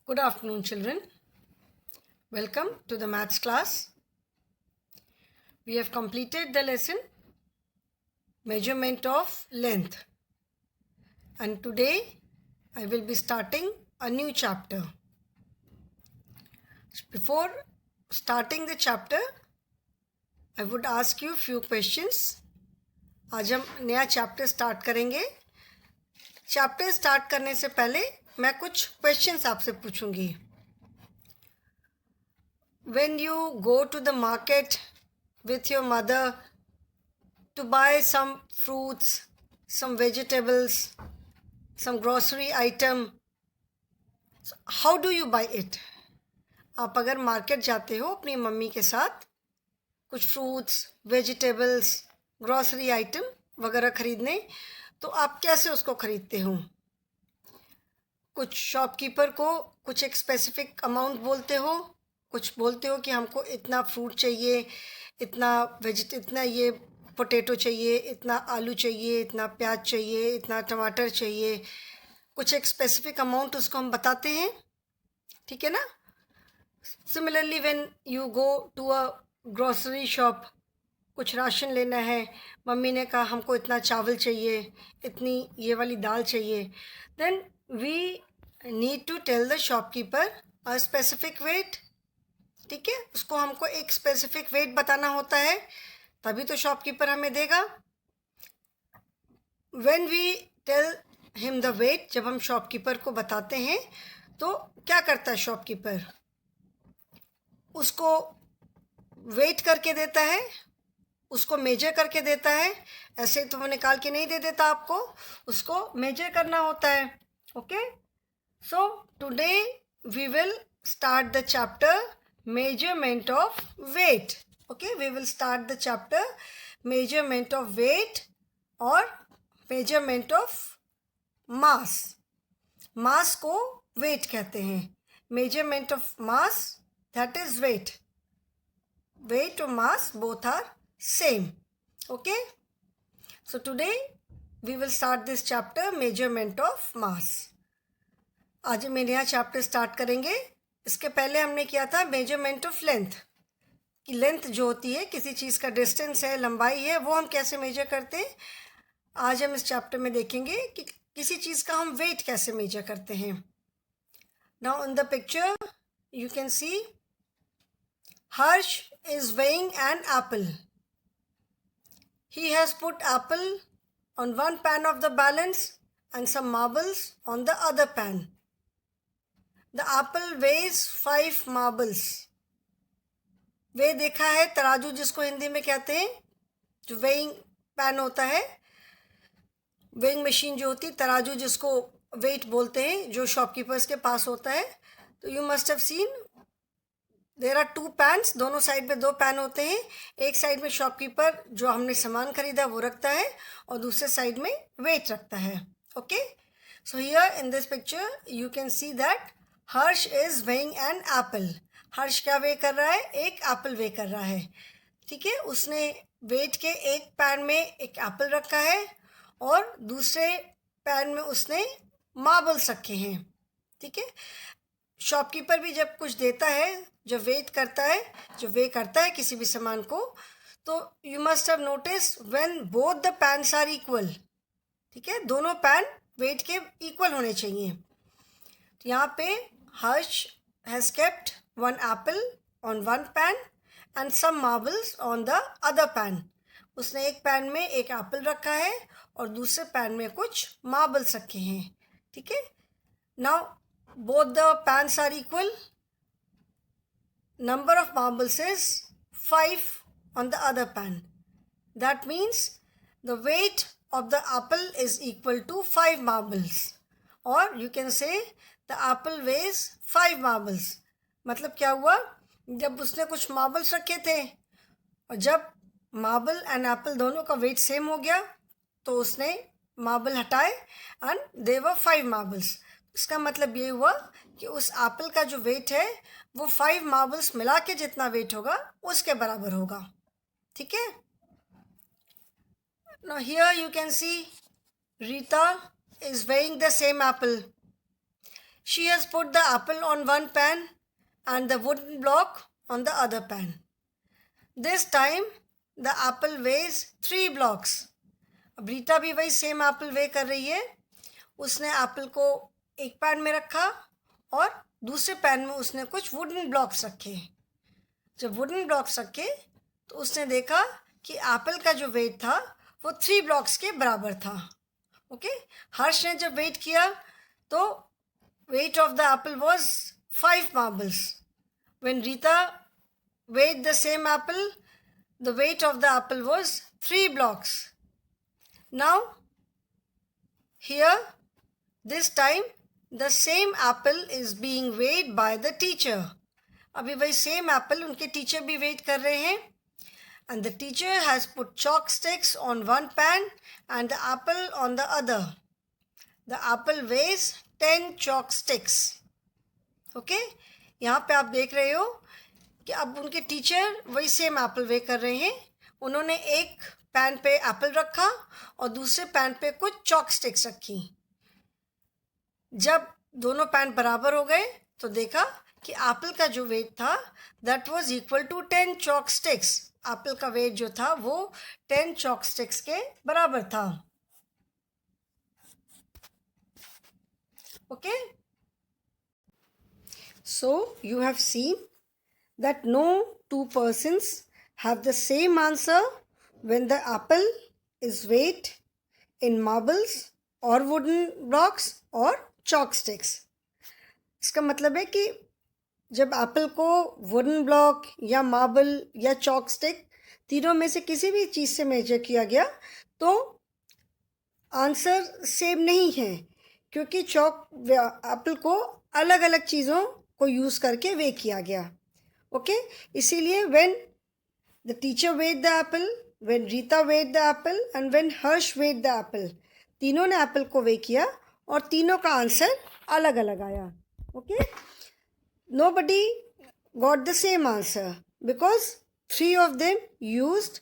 Good afternoon, children. Welcome to the maths class. We have completed the lesson measurement of length, and today I will be starting a new chapter. Before starting the chapter, I would ask you few questions. आज हम नया chapter start करेंगे. Chapter start करने से पहले मैं कुछ questions आपसे पूछूंगी. When you go to the market with your mother to buy some fruits, some vegetables, some grocery item, how do you buy it? आप अगर मार्केट जाते हो अपनी मम्मी के साथ कुछ फ्रूट्स, वेजिटेबल्स, ग्रॉसरी आइटम वगैरह ख़रीदने, तो आप कैसे उसको ख़रीदते हो? कुछ शॉपकीपर को कुछ एक स्पेसिफिक अमाउंट बोलते हो, कुछ बोलते हो कि हमको इतना फ्रूट चाहिए, इतना ये पोटैटो चाहिए, इतना आलू चाहिए, इतना प्याज चाहिए, इतना टमाटर चाहिए, कुछ एक स्पेसिफिक अमाउंट उसको हम बताते हैं, ठीक है ना? Similarly when you go to a grocery shop, कुछ राशन लेना है, मम्मी ने कहा हमको इतना चावल चाहिए, इतनी ये वाली दाल चाहिए, then we need to tell the shopkeeper a specific weight. ठीक है, उसको हमको एक स्पेसिफिक वेट बताना होता है, तभी तो शॉपकीपर हमें देगा. When we tell him the weight, जब हम शॉपकीपर को बताते हैं तो क्या करता है शॉपकीपर? उसको वेट करके देता है, उसको मेजर करके देता है. ऐसे तो वो निकाल के नहीं दे देता आपको, उसको मेजर करना होता है. Okay, so today we will start the chapter measurement of weight. Okay, we will start the chapter measurement of weight or measurement of mass. mass को weight कहते हैं. measurement of mass, that is weight. weight or mass both are same. Okay, so today we will start this chapter measurement of mass. आज हम नया chapter start करेंगे. इसके पहले हमने किया था मेजरमेंट ऑफ लेंथ, कि लेंथ जो होती है, किसी चीज़ का डिस्टेंस है, लंबाई है, वो हम कैसे मेजर करते हैं. आज हम इस चैप्टर में देखेंगे कि किसी चीज़ का हम वेट कैसे मेजर करते हैं. Now in the picture you can see Harsh is weighing an apple. He has put apple on one pan of the balance and some marbles on the other pan. The apple weighs 5 marbles. वे देखा है तराजू, जिसको हिंदी में कहते हैं, जो weighing pan होता है, वेइंग मशीन जो होती है, तराजू जिसको वेट बोलते हैं, जो शॉपकीपर्स के पास होता है. तो you must have seen there are 2 pans, दोनों साइड में 2 पैन होते हैं. एक साइड में शॉपकीपर जो हमने सामान खरीदा वो रखता है, और दूसरे साइड में वेट रखता है. Okay, so here in this picture you can see that Harsh is weighing an apple. Harsh क्या वे कर रहा है? एक एप्पल वे कर रहा है. ठीक है, उसने वेट के एक पैन में एक एप्पल रखा है और दूसरे पैन में उसने मार्बल्स रखे हैं. ठीक है, शॉपकीपर भी जब कुछ देता है, जब वेट करता है, जब वे करता है किसी भी सामान को, तो you must have notice when both the pans are equal. ठीक है, दोनों पैन वेट के इक्वल होने चाहिए. तो यहाँ पे Harsh has kept one apple on one pan and some marbles on the other pan. उसने एक पैन में एक एप्पल रखा है और दूसरे पैन में कुछ मार्बल्स रखे हैं. ठीक है, now both the pans are equal. Number of marbles is 5 on the other pan. That means the weight of the apple is equal to 5 marbles, or you can say the apple weighs 5 marbles. मतलब क्या हुआ? जब उसने कुछ marbles रखे थे और जब मार्बल एंड एप्पल दोनों का वेट सेम हो गया, तो उसने मार्बल हटाए एंड दे वर 5 मार्बल्स. इसका मतलब ये हुआ कि उस एप्पल का जो वेट है वो 5 मार्बल्स मिला के जितना वेट होगा उसके बराबर होगा. ठीक है, now here you can C Rita is weighing the same Apple. She has put the apple on one pan and the wooden block on the other pan. This time the apple weighs 3 blocks. अब रीता भी वही same Apple वे कर रही है. उसने Apple को एक pan में रखा और दूसरे पैन में उसने कुछ वुडन ब्लॉक्स रखे. जब वुडन ब्लॉक्स रखे तो उसने देखा कि एप्पल का जो वेट था वो 3 ब्लॉक्स के बराबर था. ओके, हर्ष ने जब वेट किया तो wait of the Apple was 5 marbles. When Rita weighed the same apple, the weight of the apple was 3 blocks. Now, here, this time, the same apple is being weighed by the teacher. अभी वही same apple उनके teacher भी weigh कर रहे हैं. And the teacher has put chalk sticks on one pan and the apple on the other. The apple weighs 10 chalk sticks. Okay? यहाँ पे आप देख रहे हो कि अब उनके टीचर वही सेम एप्पल वे कर रहे हैं. उन्होंने एक पैन पे एप्पल रखा और दूसरे पैन पे कुछ चॉक स्टिक्स रखी. जब दोनों पैन बराबर हो गए तो देखा कि एप्पल का जो वेट था that was equal to 10 chalk sticks. Apple का वेट जो था वो 10 चॉक स्टिक्स के बराबर था. Okay, so you have seen that no two persons have the same answer when the apple is weighed in marbles or wooden blocks or chalk sticks. इसका मतलब है कि जब एप्पल को वुडन ब्लॉक या मार्बल या चॉक स्टिक तीनों में से किसी भी चीज़ से मेजर किया गया तो आंसर सेम नहीं है, क्योंकि एप्पल को अलग अलग चीज़ों को यूज़ करके वे किया गया. ओके, इसीलिए when the teacher weight the apple, when Rita weight the apple and when Harsh weight the apple, तीनों ने एप्पल को वे किया और तीनों का आंसर अलग अलग आया. Okay, nobody got the same answer because 3 of them used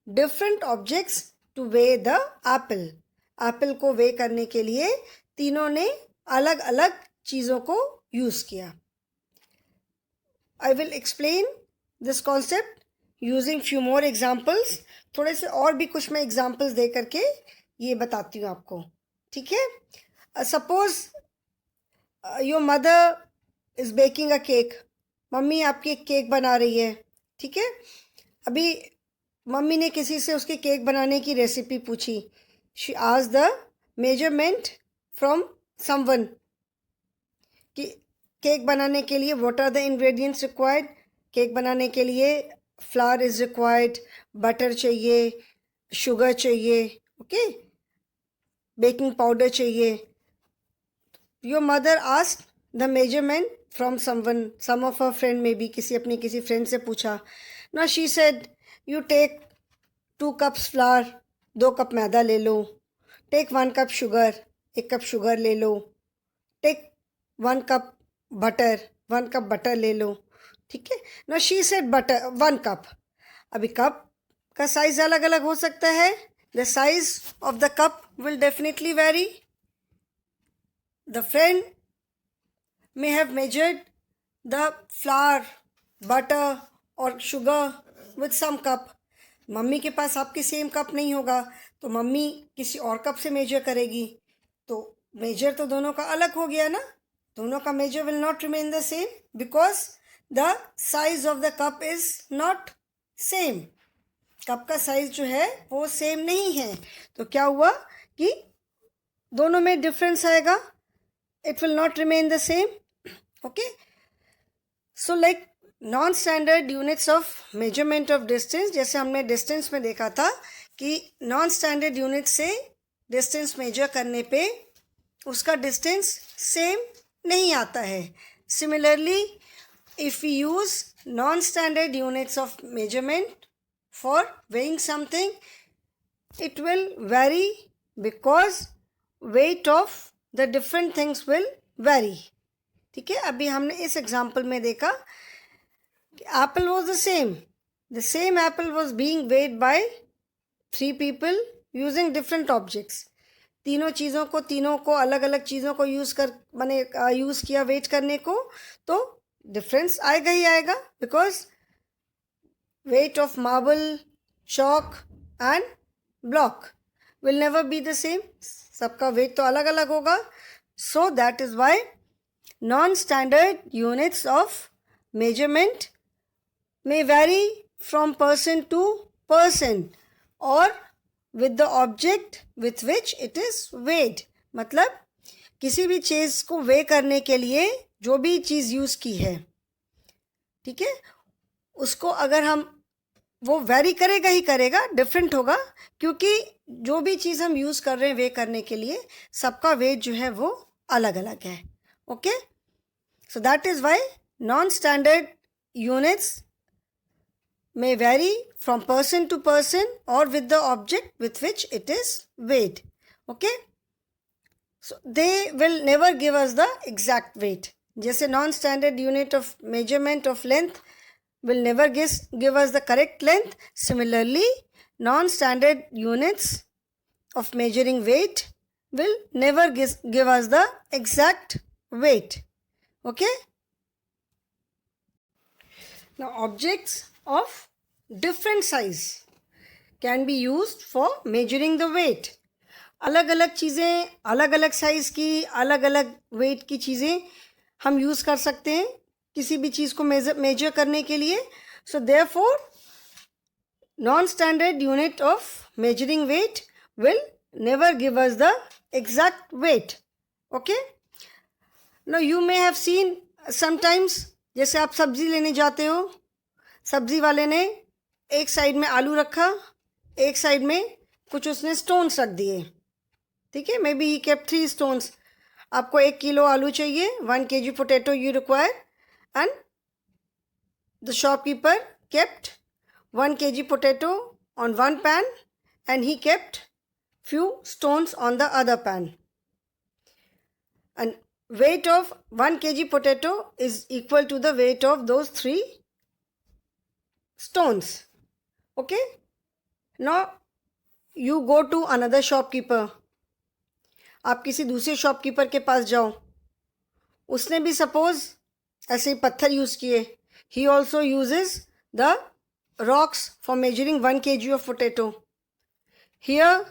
different objects to weigh the apple. Apple को वे करने के लिए तीनों ने अलग अलग चीज़ों को यूज़ किया. I will explain this concept using few more examples. थोड़े से और भी कुछ मैं एग्जाम्पल्स दे करके ये बताती हूँ आपको. ठीक है, suppose your mother is baking a cake. Mummy आपकी एक केक बना रही है. ठीक है, अभी मम्मी ने किसी से उसके केक बनाने की रेसिपी पूछी. She asked the measurement from someone कि केक बनाने के लिए what are the ingredients required. Cake बनाने के लिए फ्लावर इज़ रिक्वायर्ड, बटर चाहिए, शुगर चाहिए, ओके, बेकिंग पाउडर चाहिए. Your mother asked the measurement from someone, some of a friend में भी किसी फ्रेंड से पूछा. ना she said you take 2 cups flour, 2 cup मैदा ले लो. Take 1 cup sugar, 1 cup sugar ले लो. Take 1 cup butter, 1 cup butter ले लो. ठीक है, ना शी सेड बटर 1 cup. अभी कप का साइज़ अलग अलग हो सकता है. The size of the cup will definitely vary. The friend may have measured the flour, butter और sugar with some cup. Mummy के पास आपके सेम कप नहीं होगा तो मम्मी किसी और कप से मेजर करेगी. तो मेजर तो दोनों का अलग हो गया ना. दोनों का measure will not remain the same because the size of the cup is not same. Cup का साइज जो है वो सेम नहीं है. तो क्या हुआ कि दोनों में डिफरेंस आएगा. It will not remain the same. Okay, so like non-standard units of measurement of distance, जैसे हमने distance में देखा था कि non-standard unit से distance measure करने पे उसका distance same नहीं आता है. Similarly, if we use non-standard units of measurement for weighing something, it will vary because weight of the different things will vary. ठीक है, अभी हमने इस एग्जाम्पल में देखा कि apple was the same apple was being weighed by 3 people using different objects. तीनों चीज़ों को, तीनों को अलग अलग चीज़ों को यूज़ किया वेट करने को, तो डिफरेंस आएगा ही आएगा, because weight of marble, chalk and block will never be the same. सबका weight तो अलग अलग होगा. So that is why non-standard units of measurement may vary from person to person or with the object with which it is weighed. मतलब किसी भी चीज़ को वे करने के लिए जो भी चीज़ यूज़ की है, ठीक है, उसको अगर हम, वो वेरी करेगा ही करेगा, डिफरेंट होगा, क्योंकि जो भी चीज़ हम यूज़ कर रहे हैं वे करने के लिए, सबका वेट जो है वो अलग अलग है. Okay, so that is why non standard units may vary from person to person or with the object with which it is weighed. Okay, so they will never give us the exact weight. जैसे non-standard unit of measurement of length will never give us the correct length. Similarly, non-standard units of measuring weight will never give us the exact weight. Okay. Now, objects of different size can be used for measuring the weight. अलग अलग चीज़ें, अलग अलग size की, अलग अलग wait की चीज़ें हम यूज़ कर सकते हैं किसी भी चीज़ को मेजर करने के लिए. So therefore non standard unit of measuring weight will never give us the exact weight. Okay, no you may have seen sometimes, जैसे आप सब्ज़ी लेने जाते हो, सब्ज़ी वाले ने एक साइड में आलू रखा, एक साइड में कुछ उसने स्टोन्स रख दिए, ठीक है, may be he kept 3 stones. आपको 1 किलो आलू चाहिए, 1 kg potato you require, and the shopkeeper kept 1 kg potato on one pan and he kept few stones on the other pan. And weight of 1 kg potato is equal to the weight of those 3 stones. Okay, now you go to another shopkeeper. आप किसी दूसरे shopkeeper के पास जाओ, उसने भी suppose ऐसे ही पत्थर use किए. He also uses the rocks for measuring 1 kg of potato. Here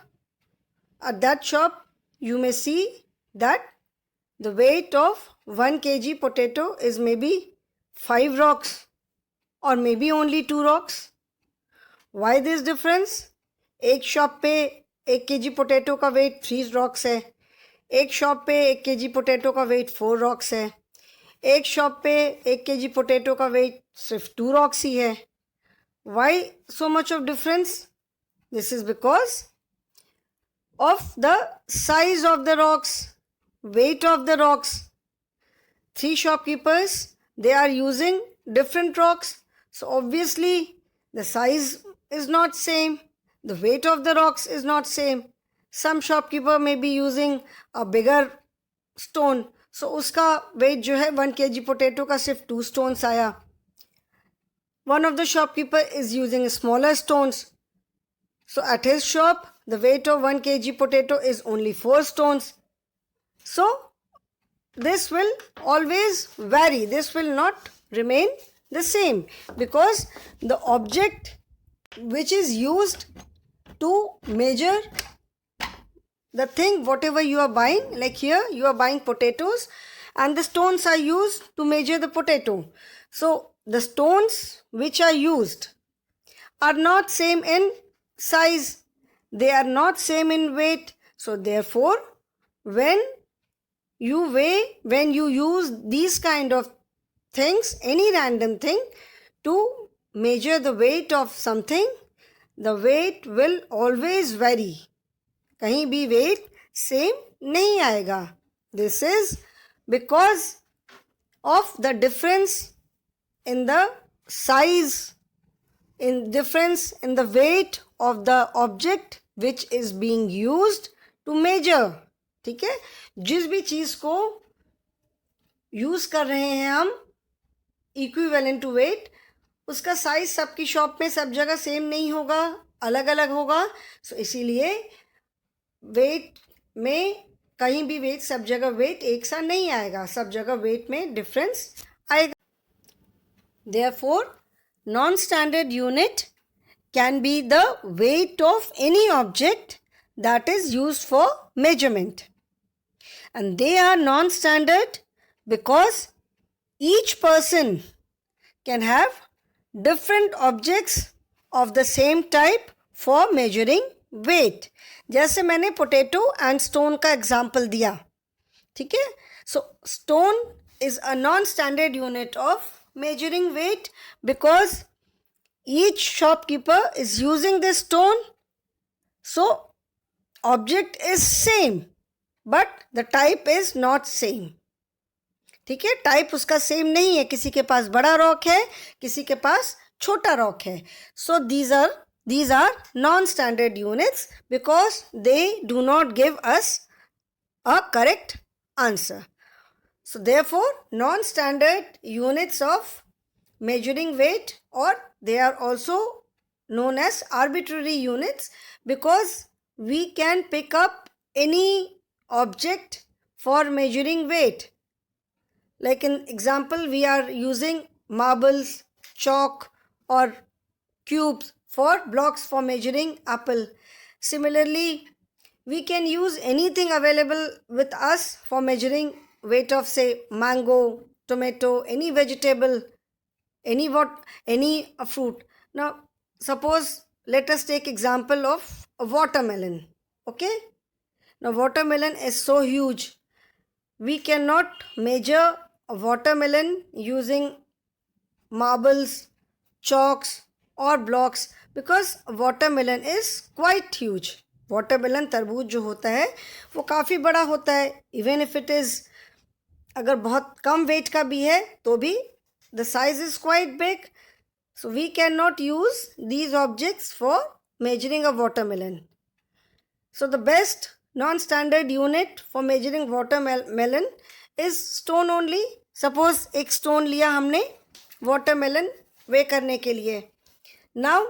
at that shop you may see that the weight of 1 kg potato is maybe 5 rocks or maybe only 2 rocks. Why this difference? एक shop पे 1 kg potato का wait 3 rocks है, एक shop पे 1 kg potato का wait 4 rocks है, एक shop पे 1 kg पोटैटो का वेट सिर्फ 2 रॉक्स ही है. Why so much of difference? This is because of the size of the rocks, weight of the rocks. 3 shopkeepers, they are using different rocks, so obviously the size is not same, the weight of the rocks is not same. Some shopkeeper may be using a bigger stone, so uska weight जो है 1 kg potato का सिर्फ 2 stones आया. One of the shopkeeper is using smaller stones, so at his shop the weight of 1 kg potato is only 4 stones. So this will always vary, this will not remain the same, because the object which is used to measure the thing, whatever you are buying, like here you are buying potatoes and the stones are used to measure the potato. So the stones which are used are not same in size, they are not same in weight. So therefore when you weigh, when you use these kind of things, any random thing, to measure the weight of something, the weight will always vary. कहीं भी weight same नहीं आएगा. This is because of the difference in the size, in difference in the weight of the object which is being used to measure. ठीक है, जिस भी चीज़ को use कर रहे हैं हम इक्विवेलेंट टू वेट, उसका साइज सबकी शॉप में सब जगह सेम नहीं होगा, अलग अलग होगा. सो इसीलिए वेट में कहीं भी वेट, सब जगह वेट एक सा नहीं आएगा, सब जगह वेट में डिफरेंस आएगा. Therefore, non-standard unit can be the weight of any object that is used for measurement. And they are non-standard because each person can have different objects of the same type for measuring weight. जैसे मैंने potato and stone का example दिया, ठीक है. सो stone is a non-standard unit of measuring weight because each shopkeeper is using this stone, so object is same but the type is not same. ठीक है, type उसका same नहीं है, किसी के पास बड़ा रॉक है, किसी के पास छोटा रॉक है. सो these are non-standard units because they do not give us a correct answer. So therefore, non-standard units of measuring weight, or they are also known as arbitrary units, because we can pick up any object for measuring weight. Like in example, we are using marbles, chalk or cubes for blocks for measuring apple. Similarly, we can use anything available with us for measuring weight of, say, mango, tomato, any vegetable, any fruit. Now suppose, let us take example of a watermelon. Okay, now watermelon is so huge, we cannot measure a watermelon using marbles, chalks or blocks because watermelon is quite huge. Watermelon तरबूज जो होता है वो काफ़ी बड़ा होता है. Even if it is, अगर बहुत कम वेट का भी है तो भी the size is quite big. So we can not use these objects for measuring a watermelon. So the best non-standard unit for measuring watermelon is stone only. Suppose एक stone लिया हमने watermelon weigh करने के लिए. Now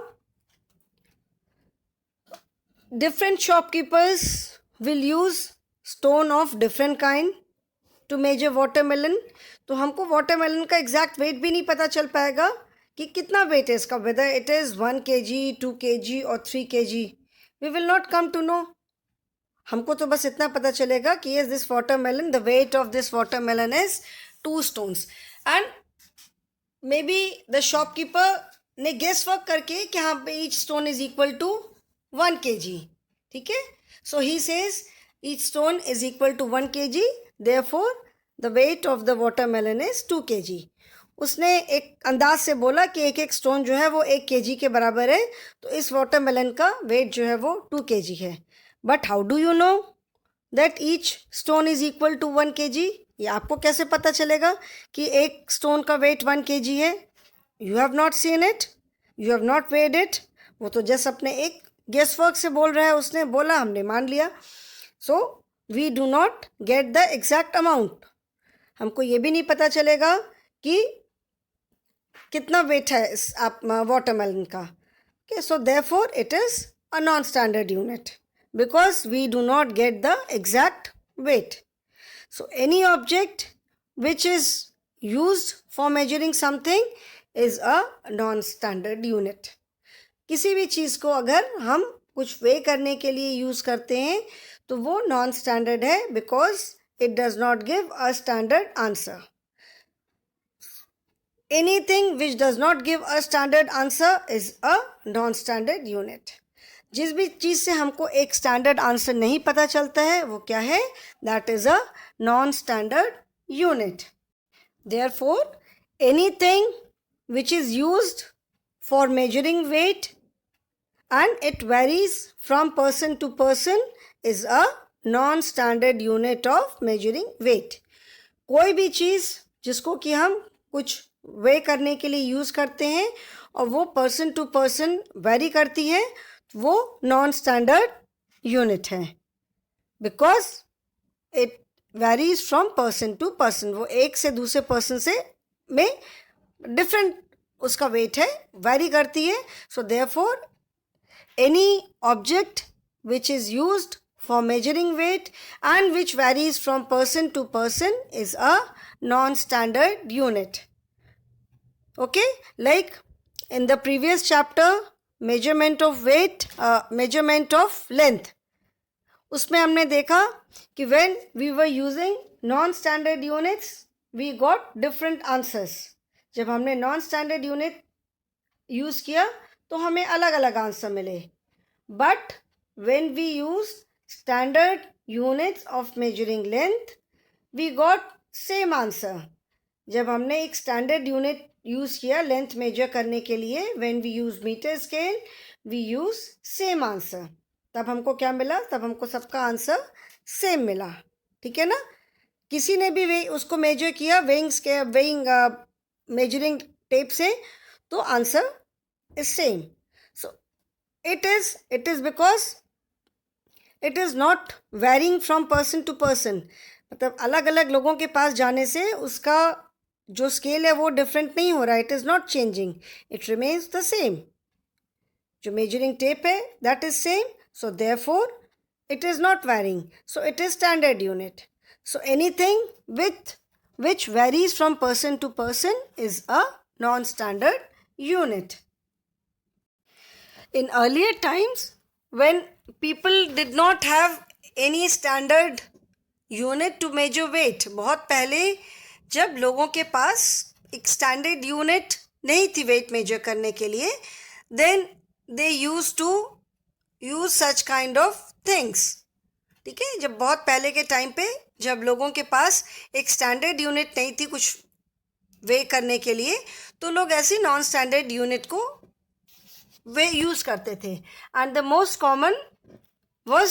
different shopkeepers will use stone of different kind to measure watermelon. तो हमको watermelon का exact weight भी नहीं पता चल पाएगा कि कितना weight है इसका, whether it is 1 kg, 2 kg or 3 kg. We will not come to know. हमको तो बस इतना पता चलेगा कि yes, this watermelon, the weight of this watermelon is 2 stones. And maybe the shopkeeper ने guess work करके कि हाँ पे each stone is equal to 1 kg. ठीक है, so he says each stone is equal to 1 kg, therefore the weight of the watermelon is 2 kg. उसने एक अंदाज से बोला कि एक एक स्टोन जो है वो 1 kg के बराबर है, तो इस वाटरमेलन का वेट जो है वो 2 kg है. But how do you know that each stone is equal to 1 kg? ये आपको कैसे पता चलेगा कि एक स्टोन का वेट 1 kg है? You have not seen it, you have not weighed it. वो तो जस्ट अपने एक गेस वर्क से बोल रहा है, उसने बोला, हमने मान लिया. So we do not get the exact amount. हमको ये भी नहीं पता चलेगा कि कितना वेट है इस वाटरमेलन का. Okay, so therefore it is a non standard unit because we do not get the exact weight. So any object which is used for measuring something is a non-standard unit. किसी भी चीज़ को अगर हम कुछ weigh करने के लिए use करते हैं तो वो non-standard है because it does not give a standard answer. Anything which does not give a standard answer is a non-standard unit. जिस भी चीज़ से हमको एक स्टैंडर्ड आंसर नहीं पता चलता है वो क्या है? That is a non standard unit. Therefore anything which is used for measuring weight and it varies from person to person is a non standard unit of measuring weight. कोई भी चीज़ जिसको कि हम कुछ वे करने के लिए यूज़ करते हैं और वो पर्सन टू पर्सन वेरी करती है, वो नॉन स्टैंडर्ड यूनिट है because it varies from person to person. वो एक से दूसरे पर्सन से में डिफरेंट उसका वेट है, वेरी करती है. So therefore any object which is used for measuring weight and which varies from person to person is a non-standard unit. Okay, like in the previous chapter measurement of weight, measurement of length, उसमें हमने देखा कि when we were using non-standard units we got different answers. जब हमने non-standard unit use किया तो हमें अलग अलग आंसर मिले. But when we use standard units of measuring length we got same answer. जब हमने एक standard unit यूज़ किया लेंथ मेजर करने के लिए, when we use meter scale we use same answer. तब हमको क्या मिला? तब हमको सबका आंसर सेम मिला. ठीक है ना? किसी ने भी उसको मेजर किया वेइंग मेजरिंग टेप से तो answer is same. So it is because it is not varying from person to person. मतलब अलग अलग लोगों के पास जाने से उसका जो स्केल है वो डिफरेंट नहीं हो रहा है. It is not changing, it remains the same. जो मेजरिंग टेप है that is same, so therefore it is not varying, so it is standard unit. So anything which varies from person to person is a non-standard unit. In earlier times when people did not have any standard unit to measure weight, बहुत पहले जब लोगों के पास एक standard unit नहीं थी weight measure करने के लिए, then they used to use such kind of things. ठीक है, जब बहुत पहले के टाइम पे जब लोगों के पास एक स्टैंडर्ड यूनिट नहीं थी कुछ वे करने के लिए, तो लोग ऐसी नॉन स्टैंडर्ड यूनिट को वे यूज़ करते थे. And the most common was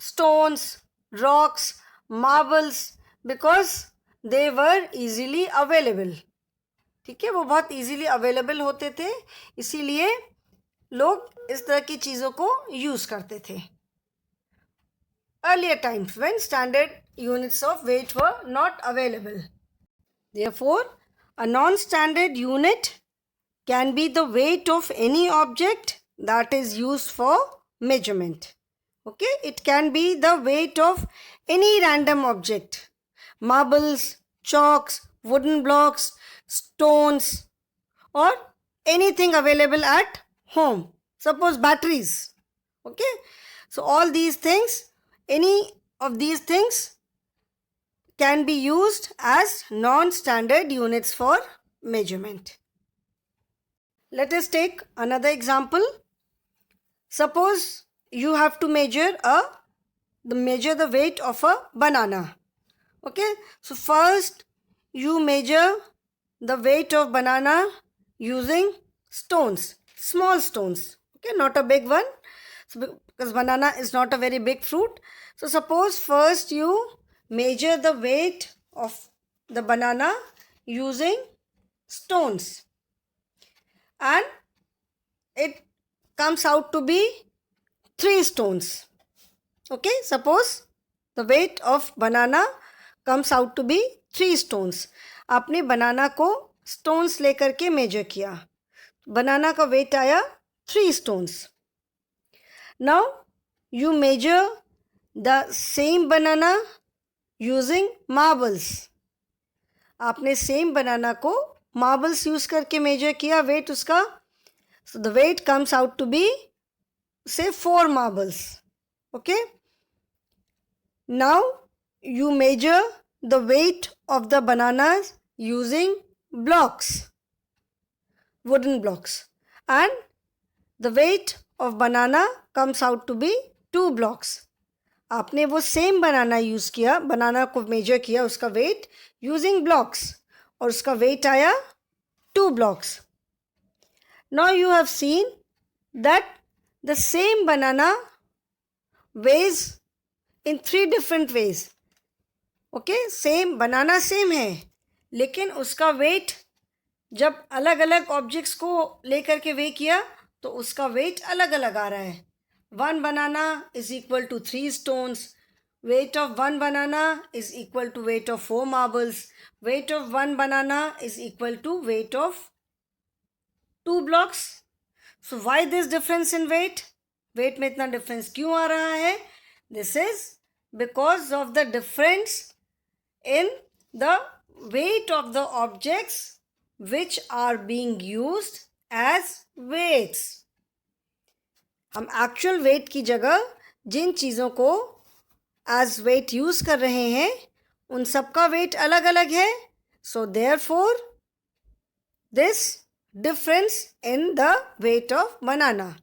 stones, rocks, marbles, because they were easily available. ठीक है, वो बहुत इजीली अवेलेबल होते थे, इसीलिए लोग इस तरह की चीज़ों को यूज़ करते थे. Earlier times when standard units of weight were not available. Therefore, a non-standard unit can be the weight of any object that is used for measurement. Okay, it can be the weight of any random object. Marbles, chalks, wooden blocks, stones, or anything available at home. Suppose batteries. Okay, so all these things, any of these things can be used as non-standard units for measurement. Let us take another example. Suppose you have to measure the weight of a banana. Okay, so first you measure the weight of banana using stones, small stones. Okay, not a big one, so because banana is not a very big fruit. So suppose first you measure the weight of the banana using stones and it comes out to be 3 stones. Okay, suppose the weight of banana comes out to be 3 stones. आपने बनाना को stones लेकर के measure किया, बनाना का weight आया 3 stones. Now you measure the same banana using marbles. आपने same banana को marbles use करके measure किया weight उसका, so the weight comes out to be say 4 marbles. Okay, now you measure the weight of the bananas using blocks, wooden blocks, and the weight of banana comes out to be 2 blocks. आपने वो same बनाना use किया, बनाना को major किया उसका wait using blocks और उसका wait आया 2 blocks. Now you have seen that the same banana weighs in 3 different ways. Okay, same banana same है लेकिन उसका वेट जब अलग अलग ऑब्जेक्ट्स को लेकर के वे किया तो उसका वेट अलग अलग आ रहा है. 1 banana is equal to 3 stones. Weight of 1 banana is equal to weight of 4 marbles. Weight of 1 banana is equal to weight of 2 blocks. So why this difference in weight? Weight में इतना difference क्यों आ रहा है? This is because of the difference in the weight of the objects which are being used as weights. हम actual wait की जगह जिन चीज़ों को एज वेट यूज़ कर रहे हैं उन सब का वेट अलग अलग है. So therefore this difference in the weight of banana.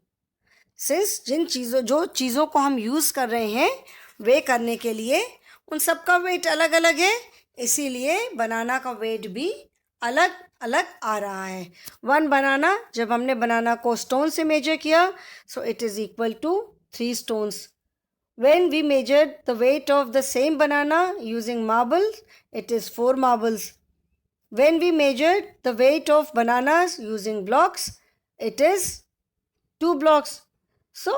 Since जो चीज़ों को हम यूज़ कर रहे हैं वे करने के लिए उन सब का वेट अलग अलग है, इसीलिए बनाना का वेट भी अलग अलग आ रहा है. 1 बनाना, जब हमने बनाना को स्टोन से मेजर किया, so it is equal to 3 stones. When we measured the weight of the same banana using marbles, it is 4 marbles. When we measured the weight of bananas using blocks, it is 2 blocks. So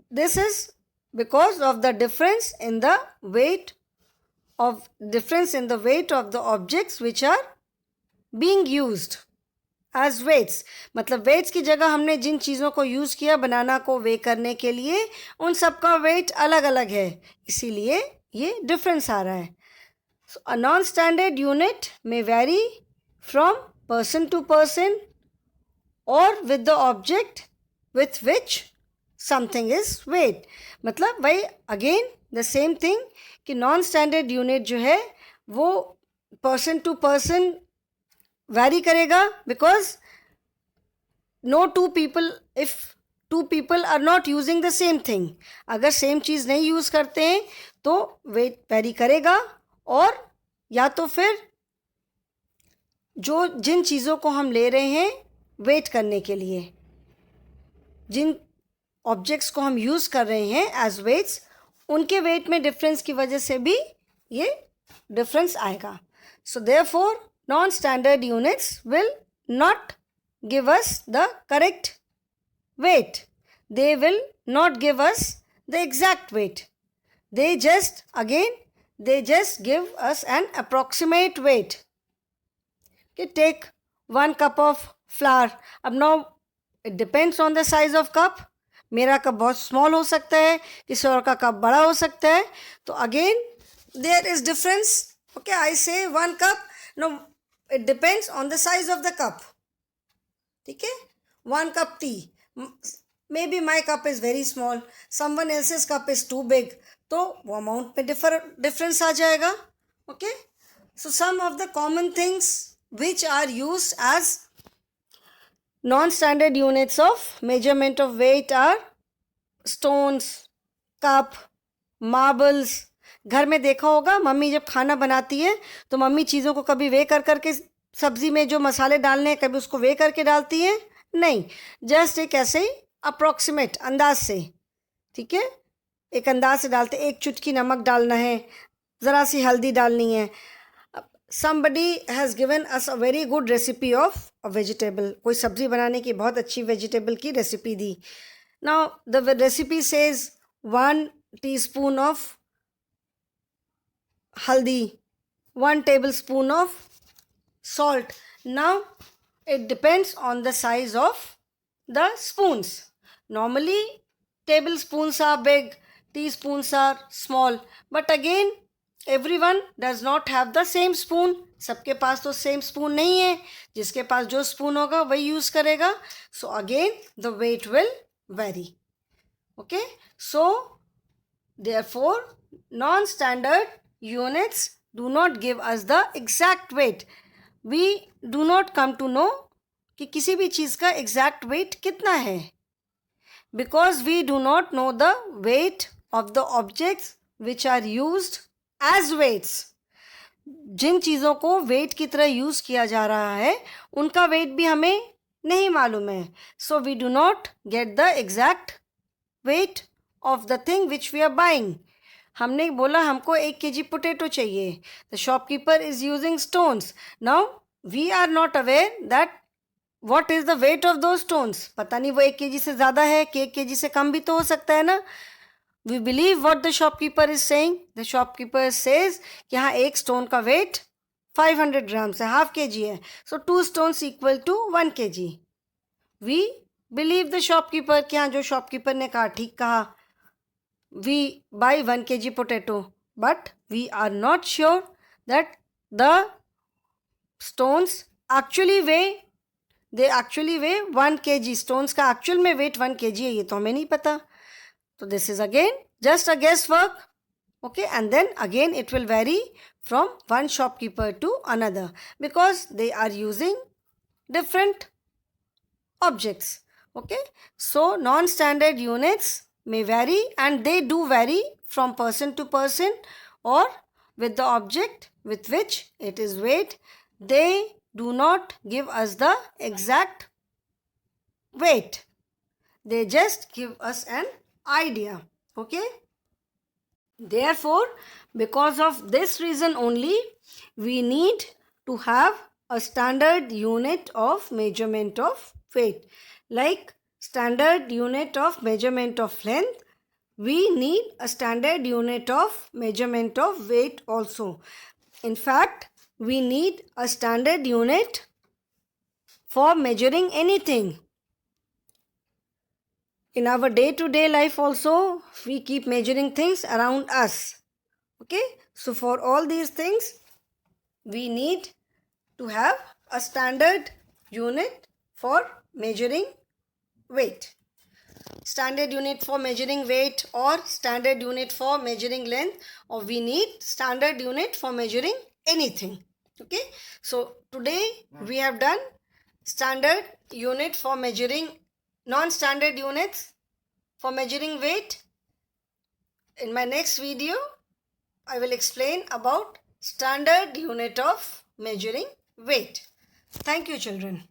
this is because of the difference in the weight of the objects which are being used as weights. मतलब weights की जगह हमने जिन चीज़ों को use किया बनाना को वे करने के लिए उन सब का weight अलग अलग है, इसीलिए ये difference आ रहा है. So a non-standard unit may vary from person to person or with the object with which something is weighed. मतलब वही अगेन द सेम थिंग कि नॉन स्टैंडर्ड यूनिट जो है वो पर्सन टू पर्सन वैरी करेगा, because no two people, if two people are not using the same thing, अगर same चीज़ नहीं यूज़ करते हैं तो वेट वैरी करेगा. और या तो फिर जिन चीज़ों को हम ले रहे हैं वेट करने के लिए, जिन ऑब्जेक्ट्स को हम यूज़ कर रहे हैं एज वेट्स, उनके वेट में डिफरेंस की वजह से भी ये डिफरेंस आएगा. सो therefore non standard units will not give us the correct weight. They will not give us the exact weight. They just give us an approximate weight. Okay, take 1 cup of flour. अब now it depends on the size of cup. मेरा cup बहुत small हो सकता है, किसी और का cup बड़ा हो सकता है. तो again there is difference. Okay, I say 1 cup. No, it depends on the size of the cup. ठीक है, 1 cup tea. Maybe my cup is very small, someone else's cup is too big, तो वो amount में difference आ जाएगा. Okay, so some of the common things which are used as non-standard units of measurement of weight are stones, cup, marbles. घर में देखा होगा mummy जब खाना बनाती है तो मम्मी चीज़ों को कभी वे कर करके, सब्जी में जो मसाले डालने हैं कभी उसको वे करके डालती है नहीं, जस्ट एक ऐसे ही अप्रॉक्सीमेट अंदाज से. ठीक है, एक अंदाज से डालते, 1 चुटकी नमक डालना है, ज़रा सी हल्दी डालनी है. somebody has given us a very good recipe of a vegetable. कोई सब्ज़ी बनाने की बहुत अच्छी वेजिटेबल की recipe the. Now the recipe says 1 teaspoon of haldi, 1 tablespoon of salt. Now it depends on the size of the spoons. Normally tablespoons are big, teaspoons are small, but again everyone does not have the same spoon. सबके पास तो same spoon नहीं है, जिसके पास जो spoon होगा वही use करेगा. So again the weight will vary. Okay, so therefore non-standard units do not give us the exact weight. We do not come to know कि किसी भी चीज़ का exact weight कितना है, because we do not know the weight of the objects which are used as weights. जिन चीज़ों को wait की तरह यूज़ किया जा रहा है उनका वेट भी हमें नहीं मालूम है. So we do not get the exact weight of the thing which we are buying. हमने बोला हमको 1 kg पोटैटो चाहिए, the shopkeeper is using stones. Now we are not aware that what is the weight of दो stones. पता नहीं वो 1 kg से ज़्यादा है कि 1 kg से कम भी तो हो सकता है ना. We believe what the shopkeeper is saying. The shopkeeper says कि हाँ 1 stone का weight 500 grams है, half kg है. So 2 stones equal to 1 kg. We believe the shopkeeper कि हाँ जो shopkeeper ने कहा ठीक कहा. we buy 1 kg potato, but we are not sure that the stones actually weigh 1 kg. stones का actual में weight 1 kg है, ये तो हमें नहीं पता. So this is again just a guesswork. Okay, and then again it will vary from one shopkeeper to another because they are using different objects. Okay, so non-standard units may vary, and they do vary from person to person or with the object with which it is weighed. They do not give us the exact weight. They just give us an idea. Okay. Therefore, because of this reason only, we need to have a standard unit of measurement of weight. Like standard unit of measurement of length, we need a standard unit of measurement of weight also. In fact, we need a standard unit for measuring anything. In our day-to-day life also, we keep measuring things around us. Okay, so for all these things, we need to have a standard unit for measuring weight. Standard unit for measuring weight or standard unit for measuring length, or we need standard unit for measuring anything. Okay, so today we have done standard unit for measuring non-standard units for measuring weight. In my next video, I will explain about standard unit of measuring weight. Thank you, children.